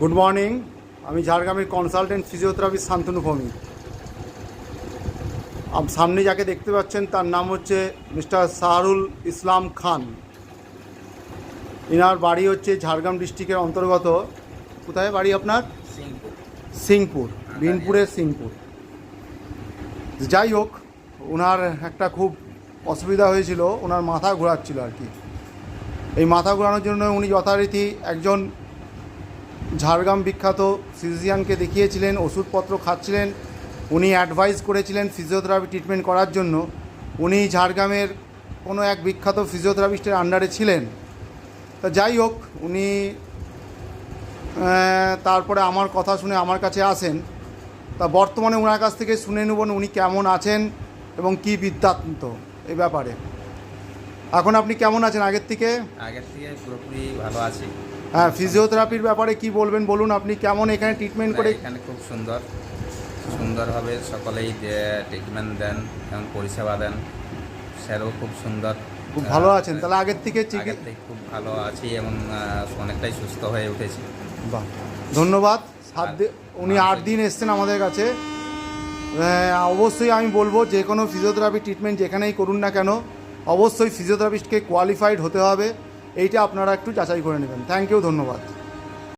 Good morning. আমি ঝাড়গ্রামের consultant physiotherapist Shantanu Bhowmik. সামনে যাকে দেখতে পাচ্ছেন তার নাম হচ্ছে মিস্টার সাহারুল ইসলাম খান। ইনার বাড়ি হচ্ছে ঝাড়গ্রাম ডিস্ট্রিক্টের অন্তর্গত। কোথায় বাড়ি আপনার? সিংপুর, বিনপুরের সিংপুর। যাই হোক, ওনার একটা খুব অসুবিধা হয়েছিল, ওনার মাথা ঘোরাচ্ছিল আর কি। এই মাথা ঘোরানোর জন্য উনি যথারীতি একজন ঝাড়গ্রাম বিখ্যাত ফিজিশিয়ানকে দেখিয়েছিলেন, ওষুধপত্র খাচ্ছিলেন। উনি অ্যাডভাইস করেছিলেন ফিজিওথেরাপি ট্রিটমেন্ট করার জন্য। উনি ঝাড়গ্রামের কোনো এক বিখ্যাত ফিজিওথেরাপিস্টের আন্ডারে ছিলেন। তা যাই হোক, উনি তারপরে আমার কথা শুনে আমার কাছে আসেন। তা বর্তমানে ওনার কাছ থেকে শুনে নেব উনি কেমন আছেন এবং কী বৃত্তান্ত এই ব্যাপারে। এখন আপনি কেমন আছেন? আগের থেকে পুরোপুরি ভালো আছি। হ্যাঁ, ফিজিওথেরাপির ব্যাপারে কি বলবেন বলুন। আপনি কেমন এখানে ট্রিটমেন্ট করে? এখানে খুব সুন্দরভাবে সকলেই ট্রিটমেন্ট দেন এবং পরিষেবা দেন। স্যারও খুব সুন্দর, খুব ভালো আছেন তাহলে? আগের থেকে খুব ভালো আছি এবং অনেকটাই সুস্থ হয়ে উঠেছি। বাহ, ধন্যবাদ। উনি 8 দিন এসছেন আমাদের কাছে। অবশ্যই আমি বলবো, যে কোনো ফিজিওথেরাপি ট্রিটমেন্ট যেখানেই করুন না কেন, অবশ্যই ফিজিওথেরাপিস্টকে কোয়ালিফাইড হতে হবে। এইটা আপনারা একটু যাচাই করে নেবেন। থ্যাংক ইউ, ধন্যবাদ।